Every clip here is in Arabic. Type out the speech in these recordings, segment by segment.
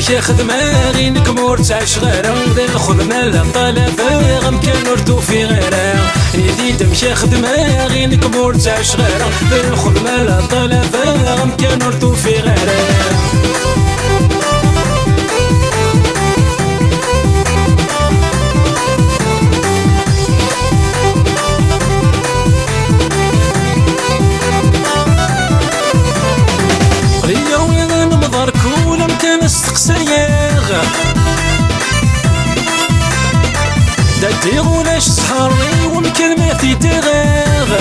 مشي خدمة غينك مرتعش غيره ذي الخدمة للطلبة غمكن وردو في غيره نديد مشي خدمة غينك مرتعش غيره ذي الخدمة للطلبة غمكن وردو في غيره استقسايغ دادي غولاش سهري ومكلماتي تغاغ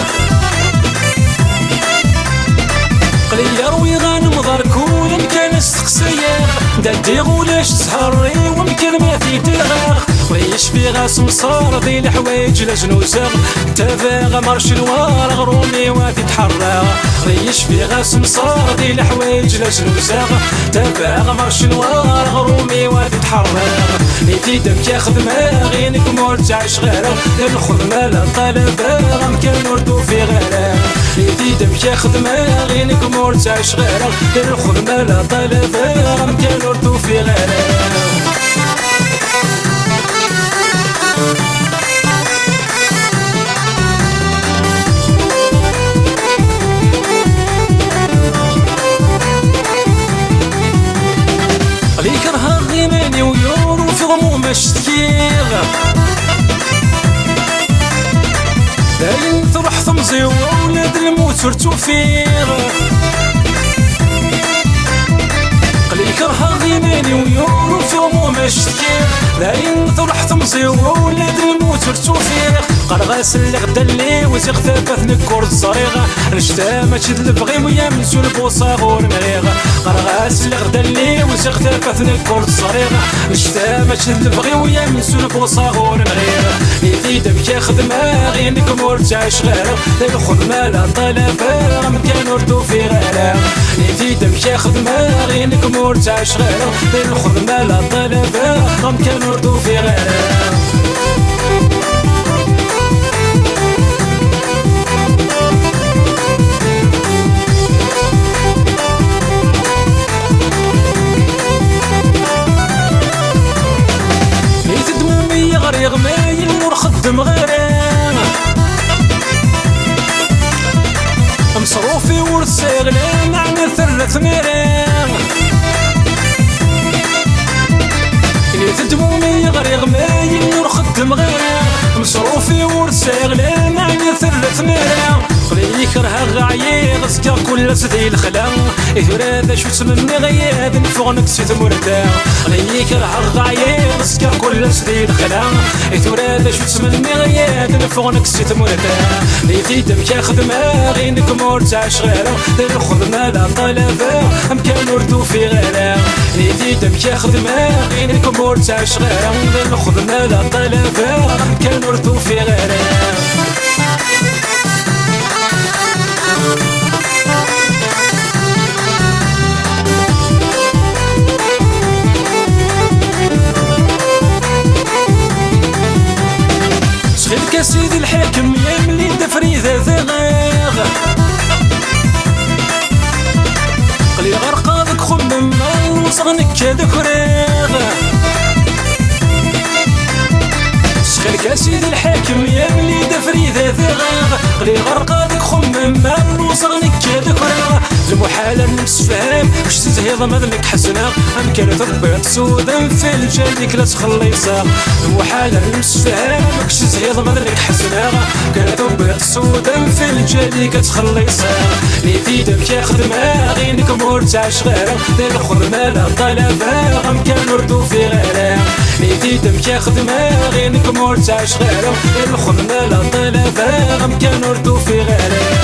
قليل روي غنمضر كول مكان استقسايغ دادي غولاش سهري ومكلماتي تغاغ ويش في غاس مصار ذي الحوايج لجنوزغ تفاغ مرش الوار غرومي وادي تحرى ويش في غاس مصار ذي الحوايج لجنوزغ تفاغ مرش الوار غرومي وادي تحرى نيتي دمك يا خدمة غينك مرتعش غيره الخدمة للطلبة غمكن وردو في غيره نيتي دمك يا خدمة غينك مرتعش غيره الخدمة للطلبة غمكن وردو في غيره ليكرها غيماني ويورو في غموم اشتكيغ داين تروح تمزي وولاد الموت ورتوفيغ ليكرها غيماني ويورو في غموم اشتكيغ داين تروح تمزي وولاد الموت ورتوفيغ قرغاس اللي غدا اللي وزيغ ثابت نكور الصريغة نشتا ماشي البغي ويا منسو البوصاغ ورمغيغ قرغاس اللي غدا اللي وزيغ ثابت نكور الصريغة نشتا ماشي البغي ويا منسو البوصاغ ورمغيغ نيتي دمك يا خدمة غينك مرتعش غيره الخدمة للطلبة غمكن وردو في غيره نيتي دمك يا خدمة غينك مرتعش غيره الخدمة للطلبة غمكن وردو في غيره غريغ مايل ورخدم غيره مصروفي ورساغلي معنى ثلاث ميرين تدمومي غريغ مايل ورخدم غيره مصروفي ورساغلي معنى ثلاث ميرين خليك راه غعيغ زكا كل سدي الخلا إذا هذا شو تسمني غياب نفوغنك سيت مردا خليك راه غعيغ زكا كل سدي الخلا إذا هذا شو تسمني غياب نفوغنك سيت مردا نيتي دمك يا خدمة غينك مرتعش غيره الخدمة للطلبة أمكان وردو في غيره نيتي دمك يا خدمة غينك مرتعش غيره الخدمة للطلبة أمكان وردو في غيره يا سيدي الحاكم يا ملي دفري ذا ثغاغ قلي غرقاضك خمم وصغنك كذا فراغ شخيرك يا سيدي الحاكم يا ملي دفري ذا ثغاغ قلي غرقاضك خمم وصغنك كذا فراغ المحال نمسفهم وش تزهيض مذنك حسنا أم كانت ربيت سودا في الجالك لا تخلي صاغ المحال نمسفهم وش تزهيض مذنك حسنا كانت ربيت سودا في الجالك تخلي صاغ نيتي دمك يا خدمة غينك مرتعش غيره ذي الخدمة للطلبة غم كان وردو في غيره نيتي دمك يا خدمة غينك مرتعش غيره ذي الخدمة للطلبة غم كان وردو في غيره